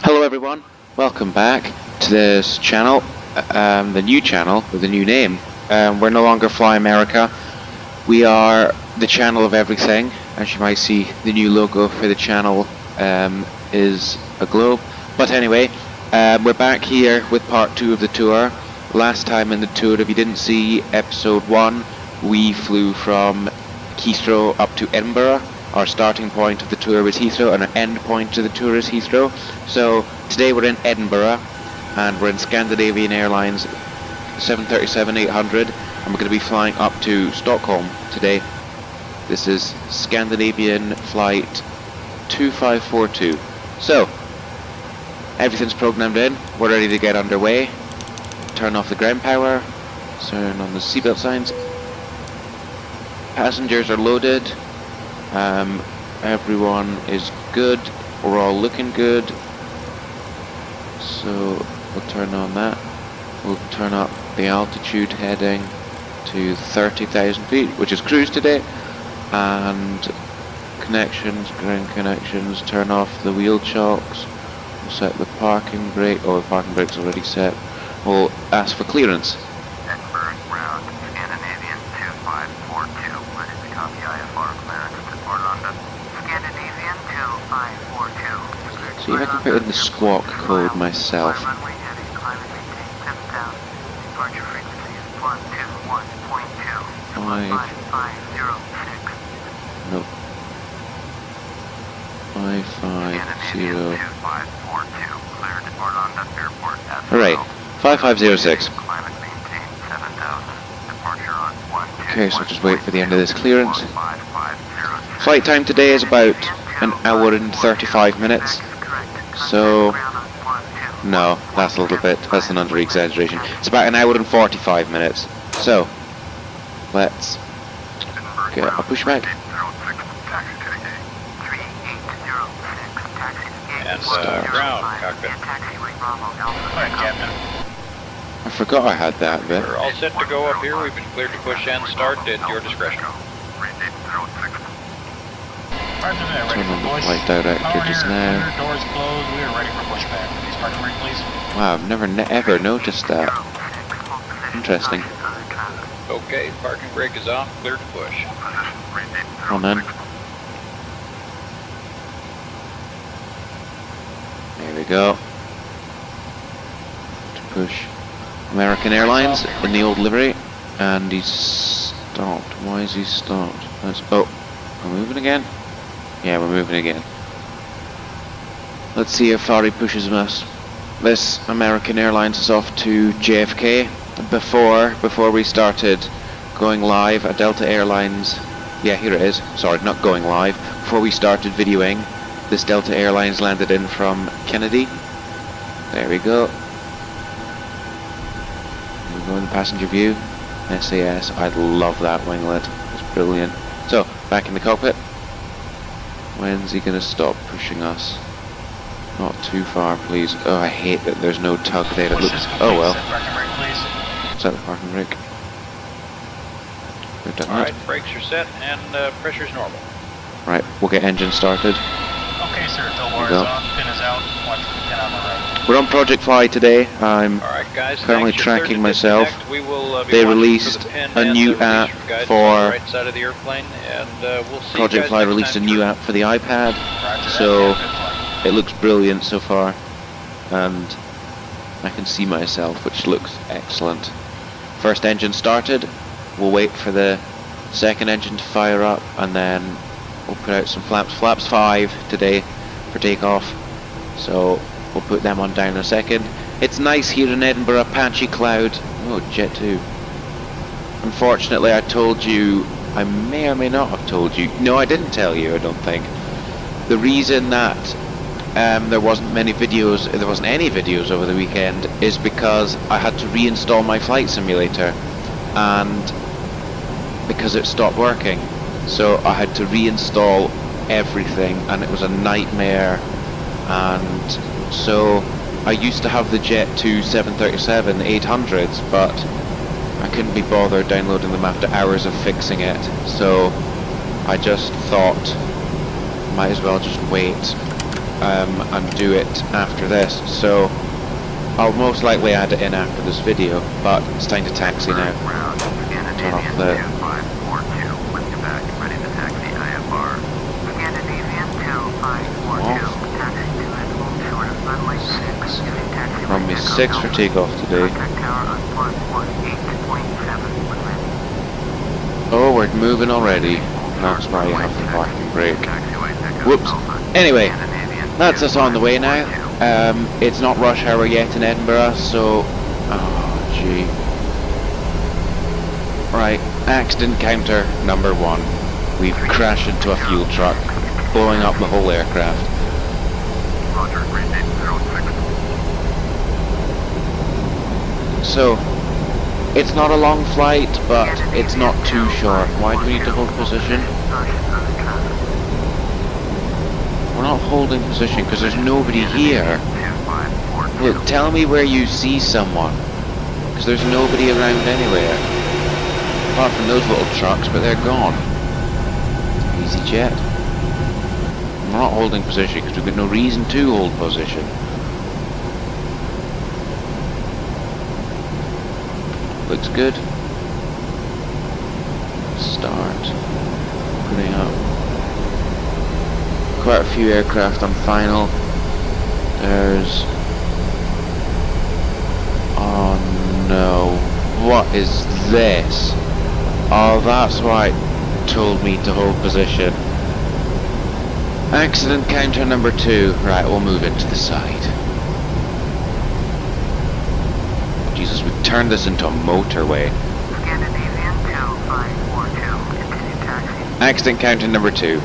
Hello everyone, welcome back to this channel, the new channel with a new name. We're no longer Fly America, we are the channel of everything. As you might see, the new logo for the channel is a globe. But anyway, we're back here with part 2 of the tour. Last time in the tour, if you didn't see episode 1, we flew from Heathrow up to Edinburgh. Our starting point of the tour was Heathrow and our end point to the tour is Heathrow. So today we're in Edinburgh and we're in Scandinavian Airlines 737-800 and we're going to be flying up to Stockholm today. This is Scandinavian flight 2542. So everything's programmed in, we're ready to get underway. Turn off the ground power, turn on the seatbelt signs. Passengers are loaded. Everyone is good, we're all looking good, so we'll turn on that. We'll turn up the altitude heading to 30,000 feet, which is cruise today, and connections, ground connections, turn off the wheel chocks, we'll set the parking brake, the parking brake's already set, we'll ask for clearance. Edinburgh ground, Scandinavian 2542, ready to copy IFR clearance to Orlando. Scandinavian 2542. See if I can put in the squawk code myself. Runway heading, climate maintain 7,000. Departure frequency is 121.2. 5506. Nope. 550. 2542, cleared at Orlando Airport. Alright, 5506. Climate maintain 7,000. Departure on 12. Okay, so just wait for the end of this clearance. Flight time today is about an hour and 35 minutes. So, no, that's a little bit, that's an under-exaggeration. It's about an hour and 45 minutes. So, let's get a pushback. And ground cockpit. I forgot I had that bit. We're all set to go up here. We've been cleared to push and start at your discretion. Turn on the flight director just now. Doors closed. We are ready for pushback. Please parking brake, please. Wow, I've never ever noticed that. Interesting. Okay, parking brake is off. Clear to push. Come on then. There we go. To push American Airlines in the old livery. And he's stopped. Why is he stopped? Oh, we're moving again? Yeah, we're moving again. Let's see how far he pushes us. This American Airlines is off to JFK. Before we started going live at Delta Airlines, yeah, here it is. Sorry, not going live. Before we started videoing, this Delta Airlines landed in from Kennedy. There we go. We go in the passenger view. SAS. I love that winglet. It's brilliant. So, back in the cockpit. When's he gonna stop pushing us? Not too far, please. Oh, I hate that there's no tug there. It looks. Oh well. Set the parking brake. We've done that. Alright, brakes are set and pressure's normal. Right, we'll get engine started. Okay, sir. Tow bar is on. Pin is out. Watch for the pin on the right. We're on Project Fly today. I'm Alright, guys. currently thanks. You're cleared tracking to myself. disconnect. We will be They watching released for the pin a and new the app release guidance for on the right side of the airplane, and we'll see you Project guys Fly next released a time new through. app for the iPad, Roger so that. Yeah, good flight. it looks brilliant so far, and I can see myself, which looks excellent. First engine started. We'll wait for the second engine to fire up, and then we'll put out some flaps. Flaps 5 today for takeoff, so we'll put them on down in a second. It's nice here in Edinburgh, patchy cloud. Oh, Jet 2. Unfortunately, I told you, I may or may not have told you. No, I didn't tell you, I don't think. The reason that there wasn't any videos over the weekend is because I had to reinstall my flight simulator, and because it stopped working, so I had to reinstall everything, and it was a nightmare. And so I used to have the Jet 2 737-800s, but I couldn't be bothered downloading them after hours of fixing it, so I just thought might as well just wait and do it after this. So I'll most likely add it in after this video, but it's time to taxi now. Ground, Turn off Scandinavian the... 2542, with Quebec, ready to taxi IFR. Scandinavian 2542, taxi to and hold short of runway 6, using taxi Runway 6 for takeoff today. Contact tower on 118.7 when ready. Oh, we're moving already. That's why you have the parking brake. Taxiway Echo Whoops. Alpha, Anyway, Scandinavian that's us on the way now. 2542. It's not rush hour yet in Edinburgh, so... Oh, gee. Right, accident counter number 1. We've crashed into a fuel truck, blowing up the whole aircraft. Roger, green 806. So, it's not a long flight, but it's not too short. Why do we need to hold position? We're not holding position because there's nobody here. Look, tell me where you see someone, because there's nobody around anywhere. Apart from those little trucks, but they're gone. EasyJet. We're not holding position because we've got no reason to hold position. Looks good. Start. Putting up. Quite a few aircraft on final. There's... Oh no. What is this? Oh, that's why it told me to hold position. Accident counter number 2. Right, we'll move into the side. Jesus, we've turned this into a motorway. Scandinavian 2542, continue taxi. Accident counter number 2.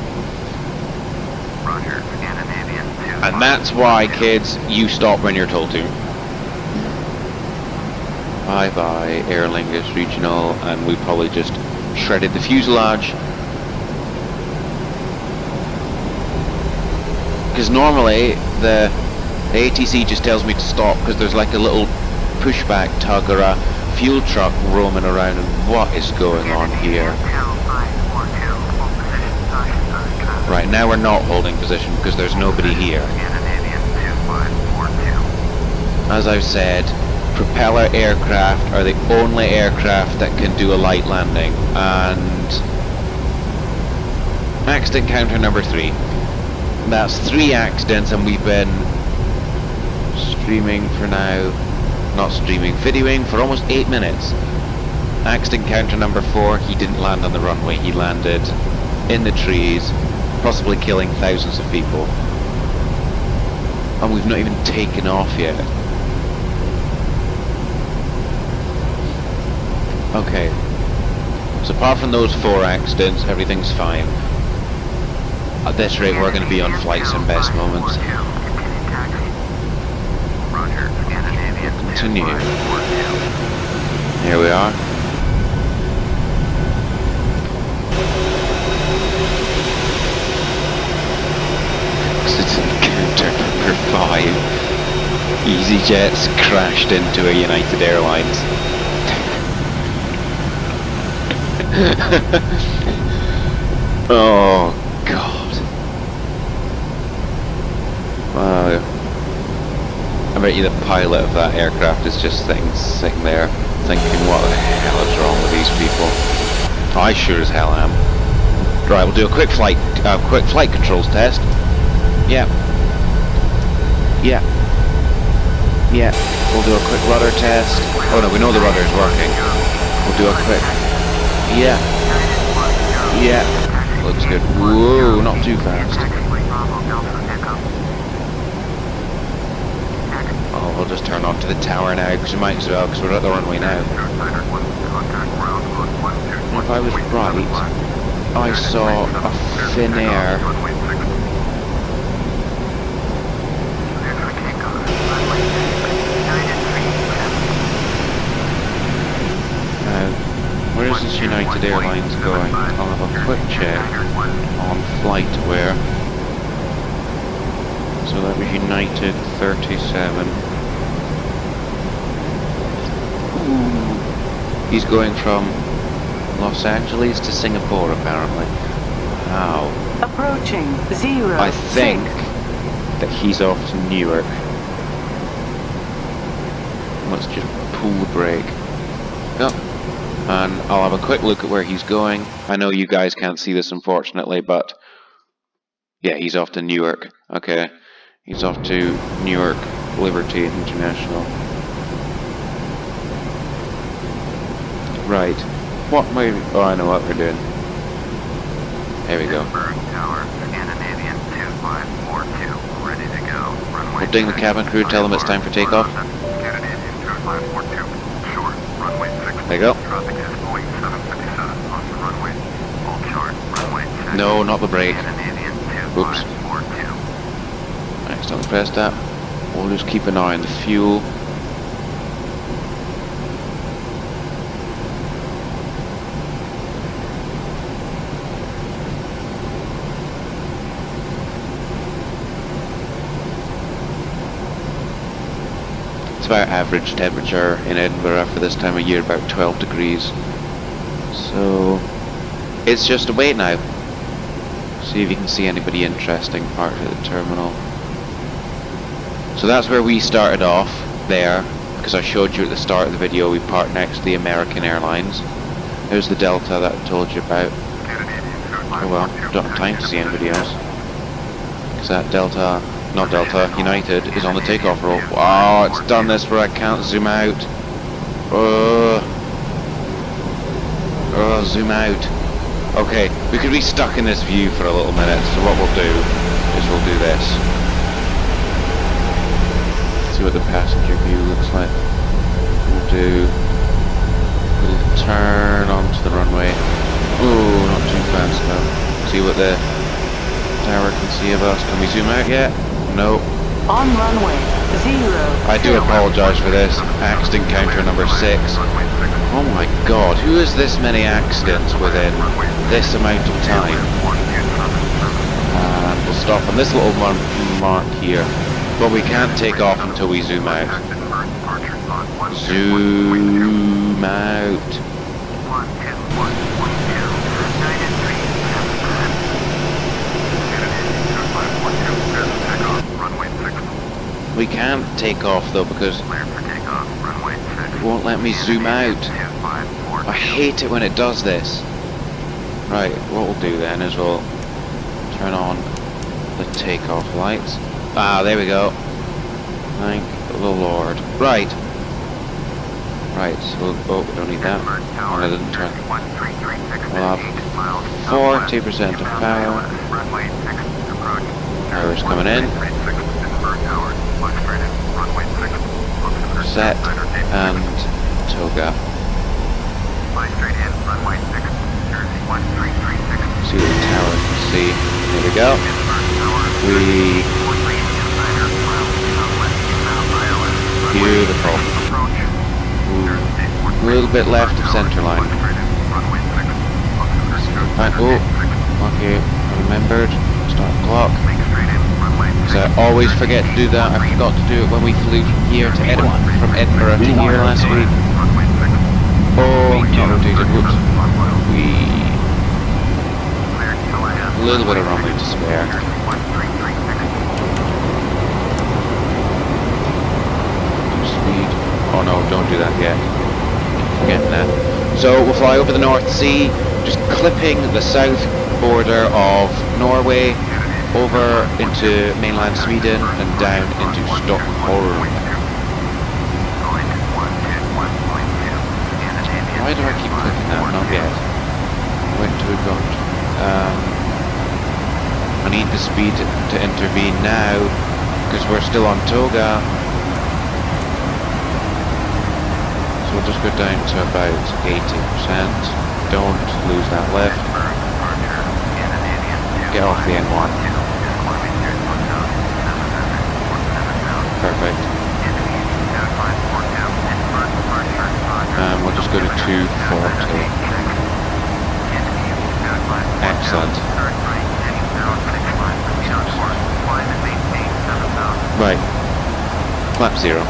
Roger, Scandinavian 2542. And that's why, kids, you stop when you're told to. Bye bye, Aer Lingus Regional, and we probably just shredded the fuselage. Because normally the ATC just tells me to stop because there's like a little pushback tug or a fuel truck roaming around, and what is going on here? Right, now we're not holding position because there's nobody here. As I've said, propeller aircraft are the only aircraft that can do a light landing, and accident counter number 3. That's 3 accidents, and we've been streaming for now, not streaming, videoing for almost 8 minutes. Accident counter number 4, he didn't land on the runway, he landed in the trees, possibly killing thousands of people. And we've not even taken off yet. Okay, so apart from those 4 accidents, everything's fine. At this rate, we're going to be on flights and best moments. Continue. Here we are. Accident counter number 5. EasyJet's crashed into a United Airlines. Oh God. Wow. I bet you the pilot of that aircraft is just sitting there thinking, what the hell is wrong with these people? I sure as hell am. Right, we'll do a quick flight controls test. Yeah. Yeah. Yeah. We'll do a quick rudder test. Oh no, we know the rudder is working. We'll do a quick... Yeah. Yeah. Looks good. Whoa, not too fast. Oh, we'll just turn onto the tower now, because we might as well, because we're at the runway now. If I was right, I saw a Finnair. Where is this United Airlines going? I'll have a quick check on FlightAware. So that was United 37. Ooh. He's going from Los Angeles to Singapore, apparently. Wow. Approaching 0. I think that he's off to Newark. Let's just pull the brake. Yep. And I'll have a quick look at where he's going. I know you guys can't see this unfortunately, but yeah, he's off to Newark. Okay. He's off to Newark Liberty International. Right. What am I... Oh, I know what we're doing. There we go. Edinburgh Tower, Scandinavian 2542, ready to go. Runway We'll ding the cabin crew, tell them it's time for takeoff. Scandinavian 2542, short, runway 6. There you go. Traffic is Boeing 757 on the runway. All chart, runway 6. No, not the brake. Scandinavian Oops. 2542. I accidentally pressed that. We'll just keep an eye on the fuel. It's about average temperature in Edinburgh for this time of year, about 12 degrees. So it's just a wait now. See if you can see anybody interesting parked at the terminal. So that's where we started off there, because I showed you at the start of the video we parked next to the American Airlines. There's the Delta that I told you about. Oh well, don't have time to see anybody else. Because that Delta, not Delta, United is on the takeoff roll. Wow, it's done this where I can't zoom out. Zoom out. Okay, we could be stuck in this view for a little minute, so what we'll do is we'll do this. See what the passenger view looks like. We'll do a little turn onto the runway. Oh, not too fast though. See what the tower can see of us. Can we zoom out yet? No. On runway 0. I do apologise for this. Accident counter number 6. Oh my god, who has this many accidents within this amount of time? And we'll stop on this little mark here. But we can't take off until we zoom out. Zoom out. We can't take off though because it won't let me zoom out. I hate it when it does this. Right, what we'll do then is we'll turn on the takeoff lights. Ah, there we go. Thank the Lord. Right. Right, so we don't need that. Oh, I didn't turn. We'll have 40% of power. Power's coming in. Set and toga. See the tower, see. There we go. Beautiful. Ooh. A little bit left of centre line. Right, oh, okay, I remembered. Start clock. So I always forget to do that. I forgot to do it when we flew from here to Edinburgh, from Edinburgh to here last week. Oh, not rotated, whoops. A little bit of runway to spare. Speed. Oh no, don't do that yet. Forgetting that. So we'll fly over the North Sea, just clipping the south border of Norway, over into mainland Sweden and down into Stockholm. Why do I keep clicking that? Not yet. Wait till we've got... I need the speed to intervene now because we're still on toga. So we'll just go down to about 80%. Don't lose that lift. Get off the N1. Perfect. We'll just go to 240. Excellent. Right. Flap 0.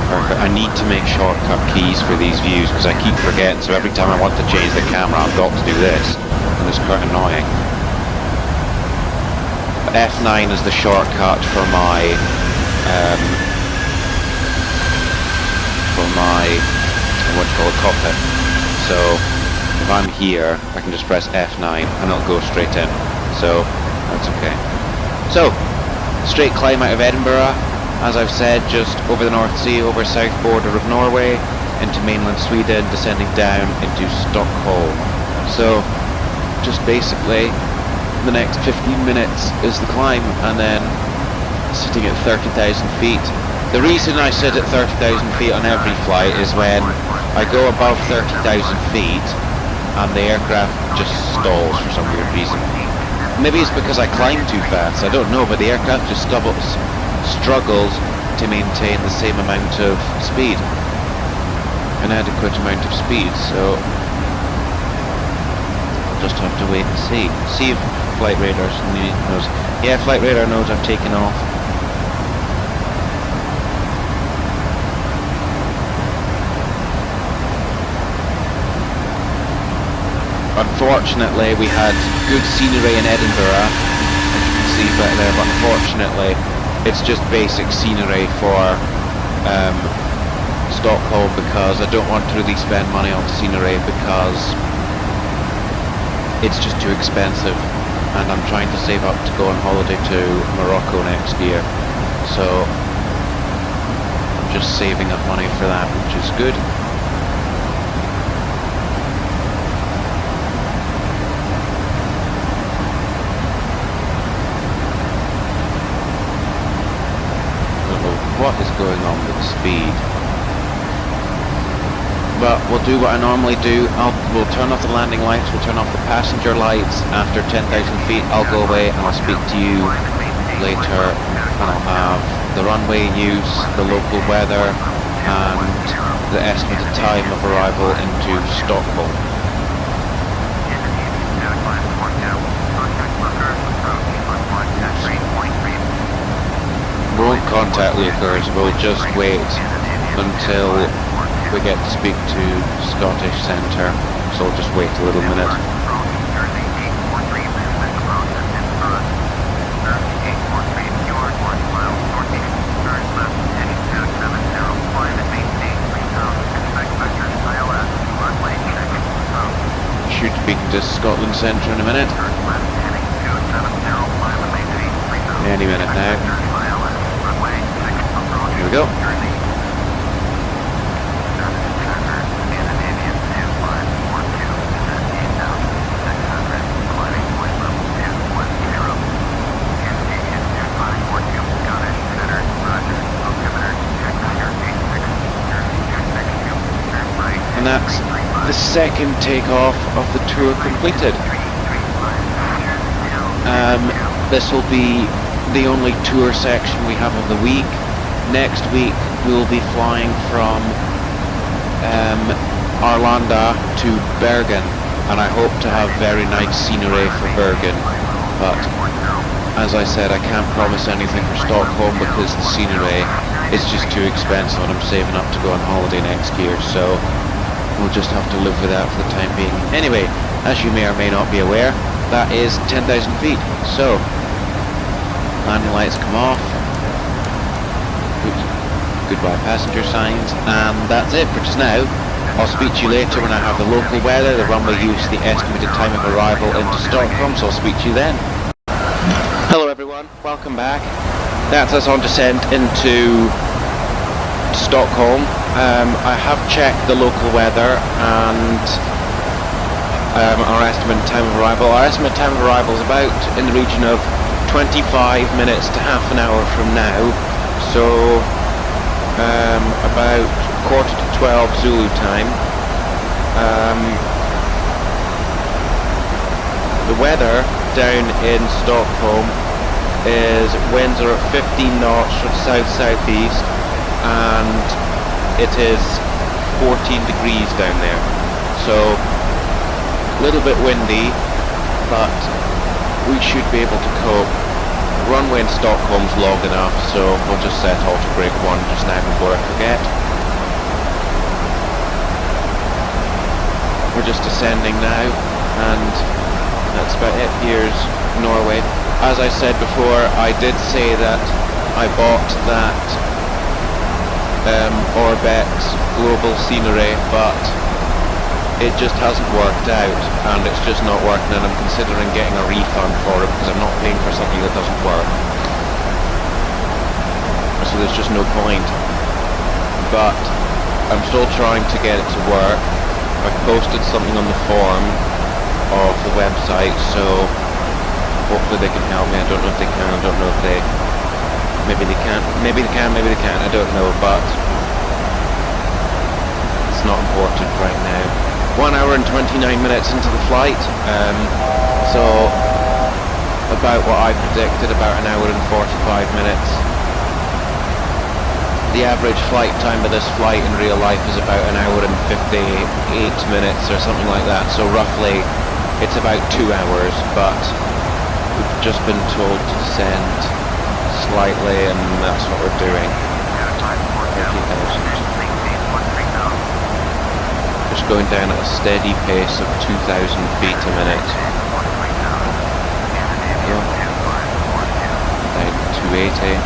Perfect. I need to make shortcut keys for these views because I keep forgetting, so every time I want to change the camera I've got to do this, and it's quite annoying. F9 is the shortcut for my what do you call it, cockpit. So if I'm here, I can just press F9 and it'll go straight in. So that's okay. So straight climb out of Edinburgh, as I've said, just over the North Sea, over south border of Norway, into mainland Sweden, descending down into Stockholm. So just basically the next 15 minutes is the climb, and then sitting at 30,000 feet. The reason I sit at 30,000 feet on every flight is when I go above 30,000 feet and the aircraft just stalls for some weird reason. Maybe it's because I climb too fast, I don't know, but the aircraft just struggles to maintain the same amount of speed, an adequate amount of speed, so I'll just have to wait and see. See if Flight Radar knows. Yeah, Flight Radar knows I've taken off. Unfortunately, we had good scenery in Edinburgh, as you can see back there, but unfortunately it's just basic scenery for Stockholm, because I don't want to really spend money on scenery because it's just too expensive, and I'm trying to save up to go on holiday to Morocco next year, so I'm just saving up money for that, which is good. What is going on with the speed? But we'll do what I normally do. We'll turn off the landing lights, we'll turn off the passenger lights. After 10,000 feet I'll go away and I'll speak to you later, and I'll have the runway use, the local weather, and the estimated time of arrival into Stockholm. Won't contact Lucas, we'll just wait until we get to speak to Scottish Centre, so we'll just wait a little minute. Should speak to Scotland Centre in a minute. Any minute now. Here we go. And that's the second takeoff of the tour completed. This will be the only tour section we have of the week. Next week we will be flying from Arlanda to Bergen, and I hope to have very nice scenery for Bergen, but as I said, I can't promise anything for Stockholm because the scenery is just too expensive and I'm saving up to go on holiday next year, so we'll just have to live with that for the time being. Anyway, as you may or may not be aware, that is 10,000 feet, so landing lights come off. Goodbye passenger signs, and that's it for just now. I'll speak to you later when I have the local weather, the runway use, the estimated time of arrival into Stockholm, so I'll speak to you then. Hello everyone, welcome back. That's us on descent into Stockholm. I have checked the local weather and our estimated time of arrival. Our estimated time of arrival is about in the region of 25 minutes to half an hour from now, so about 11:45 Zulu time. The weather down in Stockholm is winds are at 15 knots from south-southeast, and it is 14 degrees down there, so a little bit windy, but we should be able to cope. The runway in Stockholm's long enough, so we'll just set auto brake 1 just now before I forget. We're just descending now, and that's about it. Here's Norway. as I said before, I did say that I bought that Orbit global scenery, but it just hasn't worked out, and it's just not working, and I'm considering getting a refund for it because I'm not paying for something that doesn't work. So there's just no point. But I'm still trying to get it to work. I've posted something on the forum of the website, so hopefully they can help me. I don't know if they can, I don't know if they... Maybe they can, maybe they can, maybe they can't, I don't know, but it's not important right now. 1 hour and 29 minutes into the flight, so about what I predicted, about an hour and 45 minutes. The average flight time of this flight in real life is about an hour and 58 minutes or something like that, so roughly it's about 2 hours, but we've just been told to descend slightly, and that's what we're doing. 30,000. Just going down at a steady pace of 2,000 feet a minute. Down 280.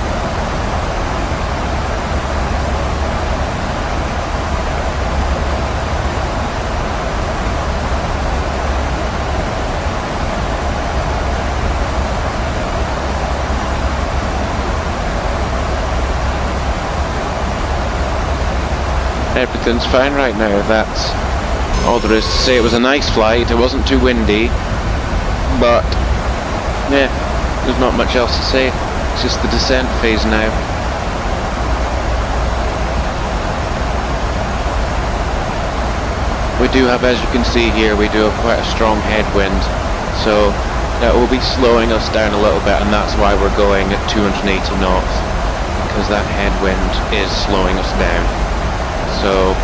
Everything's fine right now. That's all there is to say. It was a nice flight, it wasn't too windy, but yeah, there's not much else to say. It's just the descent phase now. We do have, as you can see here, we do have quite a strong headwind, so that will be slowing us down a little bit, and that's why we're going at 280 knots, because that headwind is slowing us down. So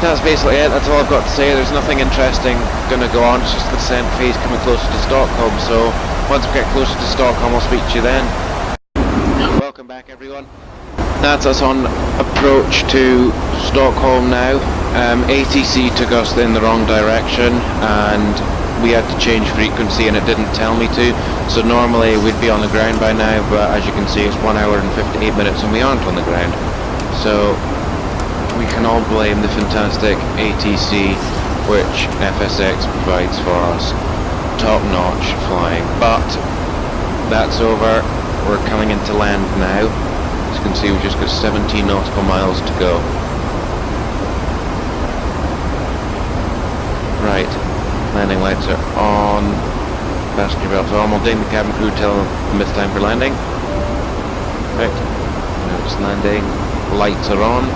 that's basically it. That's all I've got to say. There's nothing interesting going to go on. It's just the descent phase coming closer to Stockholm. So once we get closer to Stockholm, I'll speak to you then. Welcome back, everyone. That's us on approach to Stockholm now. ATC took us in the wrong direction, and we had to change frequency, and it didn't tell me to. So normally we'd be on the ground by now, but as you can see, it's 1 hour and 58 minutes, and we aren't on the ground. So we can all blame the fantastic ATC which FSX provides for us. Top-notch flying. But that's over. We're coming into land now. As you can see, we've just got 17 nautical miles to go. Right. Landing lights are on. Passenger belts are on. We'll ding the cabin crew, tell them it's time for landing. Right. Now it's landing. Lights are on.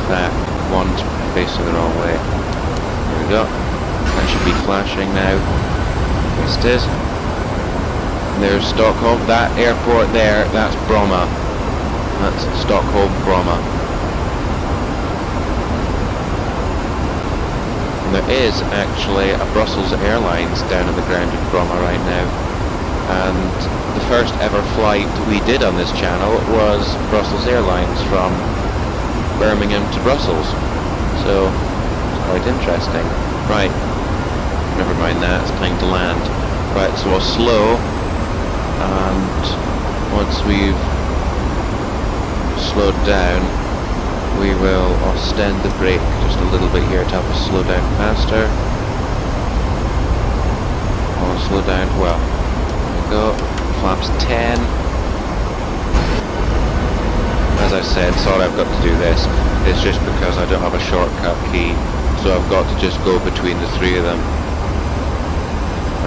That one's facing the wrong way. There we go. That should be flashing now. Yes, it is. And there's Stockholm. That airport there, that's Bromma. That's Stockholm, Bromma. And there is actually a Brussels Airlines down on the ground in Bromma right now. And the first ever flight we did on this channel was Brussels Airlines from Birmingham to Brussels, so it's quite interesting. Right, never mind that, it's time to land. Right, so we'll slow, and once we've slowed down, we will extend the brake just a little bit here to help us slow down faster. I'll slow down, well, there we go, flaps 10. As I said, sorry I've got to do this. It's just because I don't have a shortcut key, so I've got to just go between the three of them.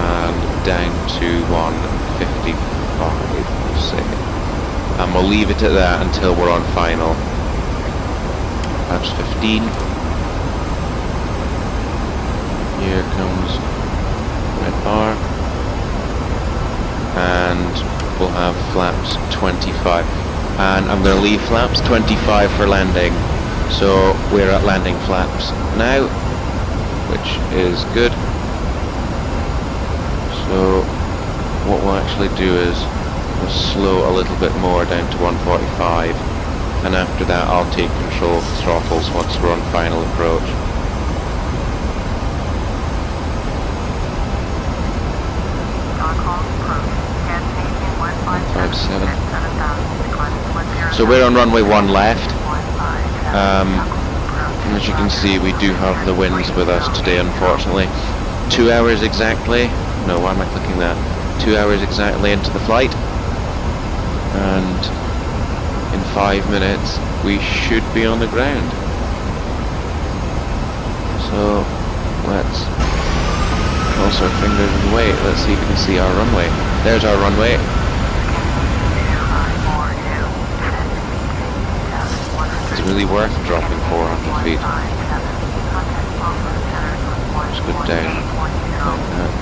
And down to 155, we'll say. And we'll leave it at that until we're on final. Flaps 15. Here comes red bar. And we'll have flaps 25. And I'm going to leave flaps 25 for landing, so we're at landing flaps now, which is good. So what we'll actually do is we'll slow a little bit more down to 145, and after that I'll take control of the throttles once we're on final approach. 157. So we're on runway 1 left. As you can see, we do have the winds with us today, unfortunately. 2 hours exactly. No, why am I clicking that? 2 hours exactly into the flight. And in 5 minutes, we should be on the ground. So let's cross our fingers and wait. Let's see if we can see our runway. There's our runway. It's really worth dropping 400 feet. Just go down like that.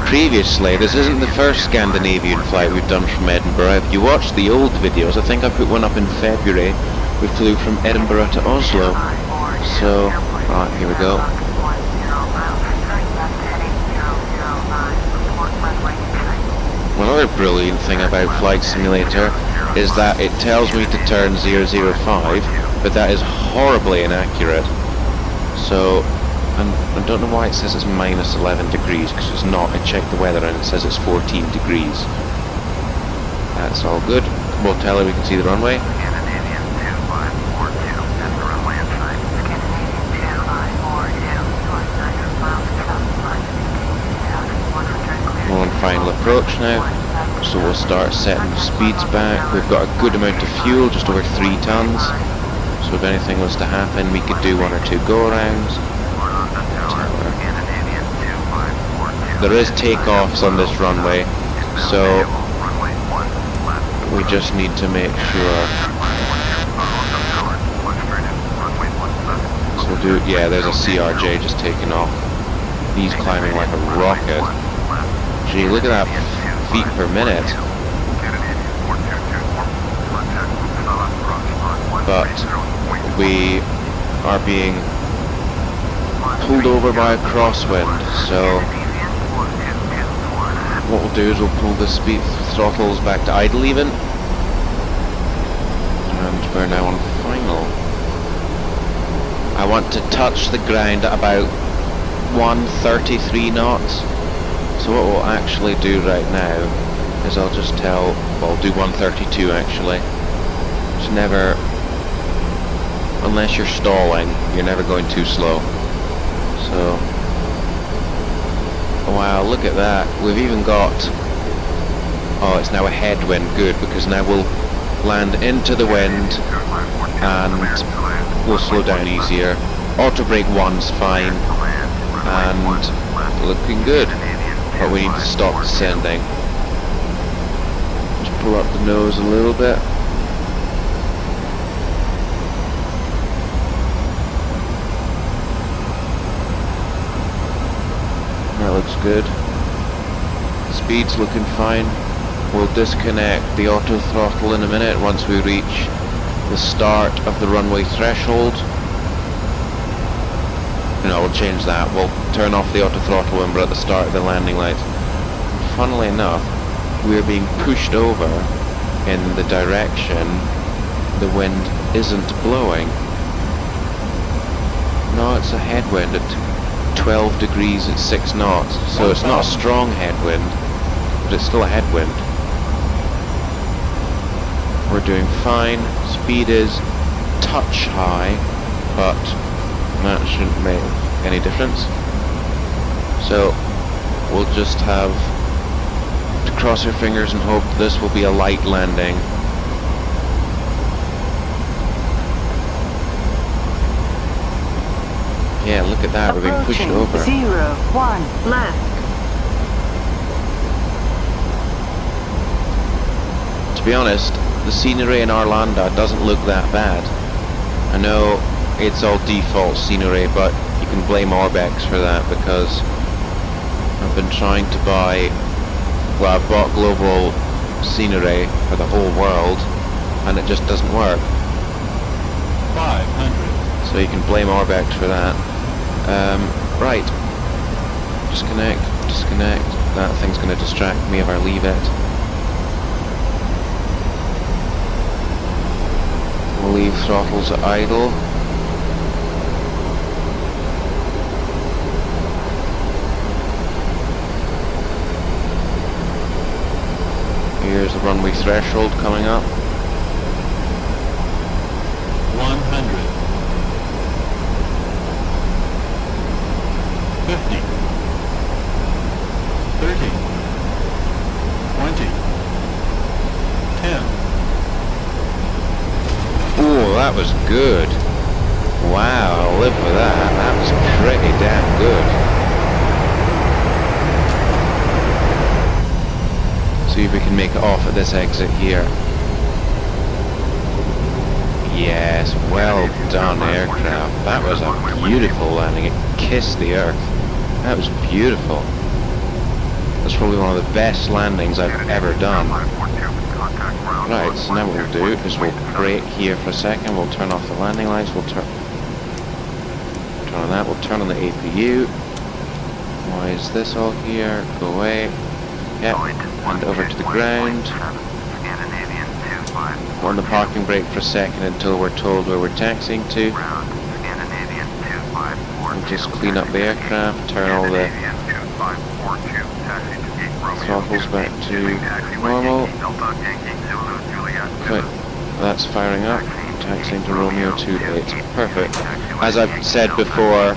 Previously, this isn't the first Scandinavian flight we've done from Edinburgh. If you watch the old videos, I think I put one up in February. We flew from Edinburgh to Oslo. So, right, here we go. Another brilliant thing about Flight Simulator is that it tells me to turn 005, but that is horribly inaccurate. So, I don't know why it says it's minus 11 degrees, because it's not. I checked the weather and it says it's 14 degrees. That's all good. We'll tell her we can see the runway. We're on final approach now, so we'll start setting the speeds back. We've got a good amount of fuel, just over 3 tons. So if anything was to happen, we could do 1 or 2 go-arounds. There is takeoffs on this runway, so we just need to make sure. So yeah, there's a CRJ just taking off. He's climbing like a rocket. Gee, look at that feet per minute. But we are being pulled over by a crosswind, so what we'll do is we'll pull the speed throttles back to idle even, and we're now on final. I want to touch the ground at about 133 knots. So what we'll actually do right now is I'll just tell, well, I'll do 132 actually. It's never, unless you're stalling, you're never going too slow. So, wow, look at that. We've even got, oh, it's now a headwind, good, because now we'll land into the wind and we'll slow down easier. Auto brake 1's fine and looking good. But we need to stop descending. Just pull up the nose a little bit. That looks good. Speed's looking fine. We'll disconnect the auto throttle in a minute once we reach the start of the runway threshold. No, we'll change that. We'll turn off the auto throttle when we're at the start of the landing lights. Funnily enough, we're being pushed over in the direction the wind isn't blowing. No, it's a headwind at 12 degrees at 6 knots. So it's not a strong headwind, but it's still a headwind. We're doing fine. Speed is touch high, but that shouldn't make any difference. So we'll just have to cross our fingers and hope this will be a light landing. Yeah, look at that, we're being pushed over. 0-1 left. To be honest, the scenery in Arlanda doesn't look that bad. I know it's all default scenery, but you can blame Orbex for that because I've been trying to buy, well, I've bought global scenery for the whole world and it just doesn't work. 500. So you can blame Orbex for that. Right, disconnect. That thing's going to distract me if I leave it. We'll leave throttles at idle. threshold coming up. 100. 50. 30. 20. 10. Oh, that was good. Wow, I'll live with that. That was pretty damn good. See if we can make it off at this exit here. Yes, well done aircraft. That was a beautiful landing. It kissed the earth. That was beautiful. That's probably one of the best landings I've ever done. Right, so now what we'll do is we'll brake here for a second. We'll turn off the landing lights. We'll turn on that. We'll turn on the APU. Why is this all here? Go away. Yep, and over to the ground. We're on the parking brake for a second until we're told where we're taxiing to. We'll just clean up the aircraft, turn all the throttles back to normal. Okay, that's firing up. Taxiing to Romeo 28. Perfect. As I've said before,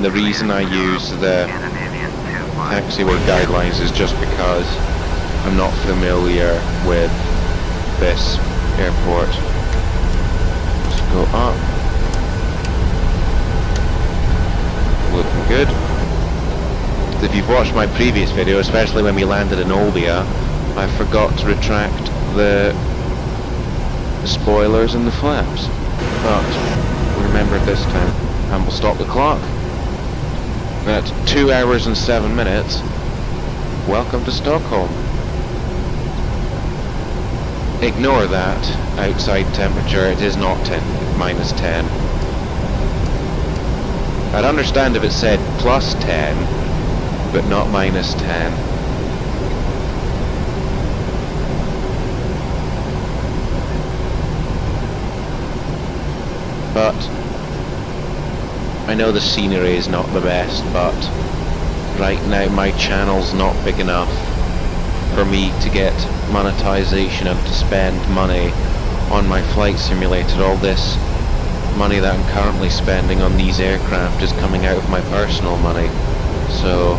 the reason I use the taxiway guidelines is just because I'm not familiar with this airport. Let's go up. Looking good. If you've watched my previous video, especially when we landed in Olbia, I forgot to retract the spoilers and the flaps. But we remembered this time. And we'll stop the clock. At 2 hours and 7 minutes. Welcome to Stockholm. Ignore that outside temperature. It is not minus 10. I'd understand if it said plus 10, but not minus 10. But I know the scenery is not the best, but right now my channel's not big enough for me to get monetization and to spend money on my flight simulator. All this money that I'm currently spending on these aircraft is coming out of my personal money, so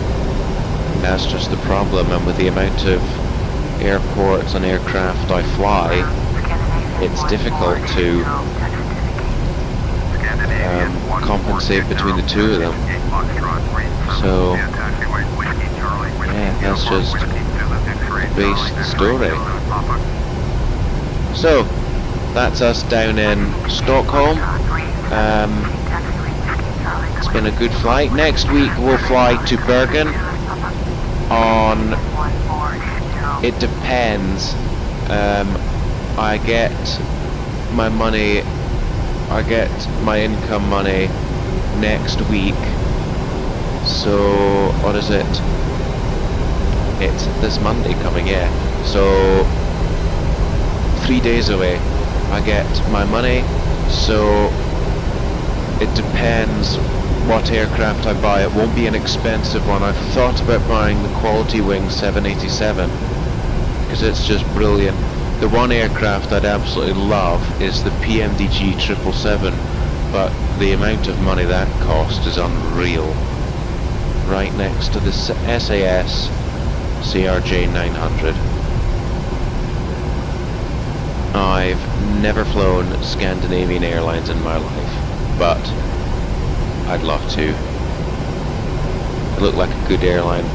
that's just the problem. And with the amount of airports and aircraft I fly, it's difficult to compensate between the two of them. So yeah, that's just the base of the story. So that's us down in Stockholm. It's been a good flight. Next week we'll fly to Bergen on, it depends. I get my money, I get my income money next week. So what is it? It's this Monday coming, yeah. So 3 days away I get my money. So it depends what aircraft I buy. It won't be an expensive one. I've thought about buying the Quality Wing 787 because it's just brilliant. The one aircraft I'd absolutely love is the PMDG 777, but the amount of money that cost is unreal. Right next to the SAS CRJ 900. I've never flown Scandinavian Airlines in my life, but I'd love to. It looked like a good airline.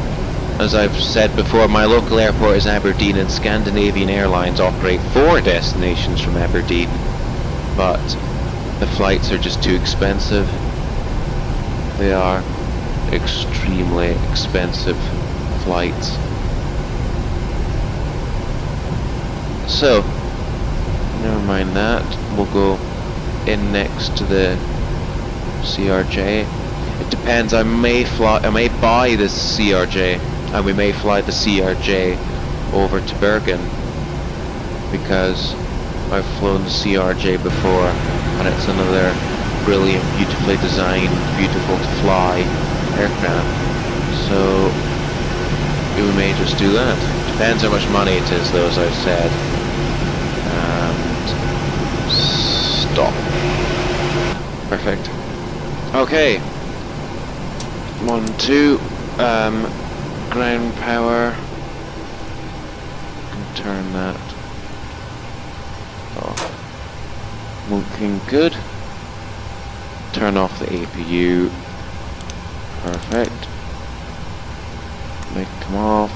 As I've said before, my local airport is Aberdeen, and Scandinavian Airlines operate 4 destinations from Aberdeen, but the flights are just too expensive. They are extremely expensive flights. So never mind that. We'll go in next to the CRJ. It depends. I may buy the CRJ, and we may fly the CRJ over to Bergen because I've flown the CRJ before, and it's another brilliant, beautifully designed, beautiful to fly aircraft. So we may just do that. Depends how much money it is, though, as I've said. stop. Perfect. Okay. 1, 2. Ground power. Can turn that off. Looking good. Turn off the APU. Perfect. Make them off.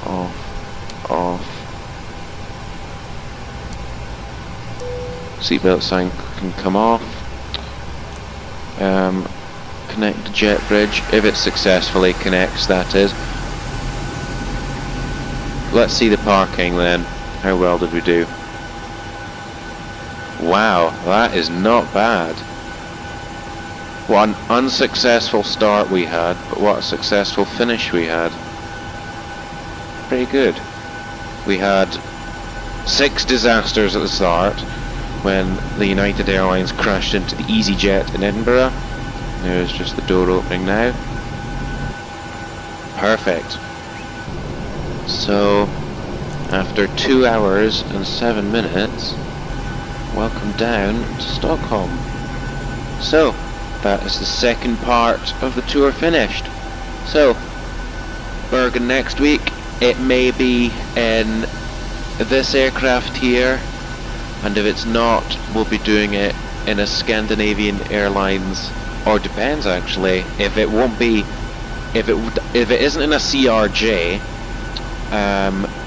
Off. Off. Seatbelt sign can come off. Connect the jet bridge, if it successfully connects, that is. Let's see the parking then. How well did we do? Wow, that is not bad. What an unsuccessful start we had, but what a successful finish we had. Pretty good. We had 6 disasters at the start when the United Airlines crashed into the EasyJet in Edinburgh. There's just the door opening now. Perfect. So, after 2 hours and 7 minutes, welcome down to Stockholm. So, that is the second part of the tour finished. So, Bergen next week. It may be in this aircraft here, and if it's not, we'll be doing it in a Scandinavian Airlines, or depends actually. If it won't be, if it isn't in a CRJ,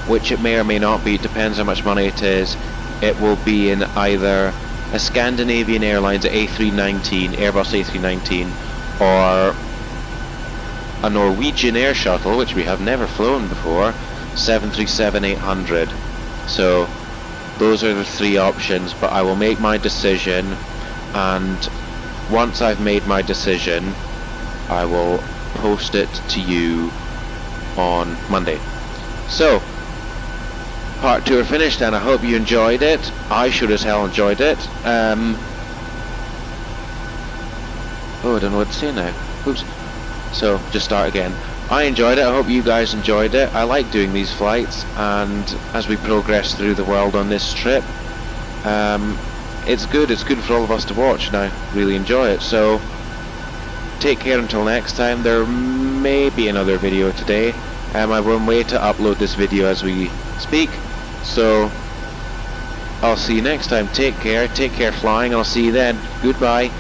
which it may or may not be, depends how much money it is. It will be in either a Scandinavian Airlines A319, Airbus A319, or a Norwegian air shuttle, which we have never flown before, 737-800. So those are the 3 options, but I will make my decision, and once I've made my decision, I will post it to you on Monday. So, part 2 are finished, and I hope you enjoyed it. I sure as hell enjoyed it. Oh, I don't know what to say now. Oops. So, just start again. I enjoyed it. I hope you guys enjoyed it. I like doing these flights, and as we progress through the world on this trip, it's good. It's good for all of us to watch, and I really enjoy it. So, take care until next time. There may be another video today. I will wait to upload this video as we speak. So, I'll see you next time. Take care flying. I'll see you then. Goodbye.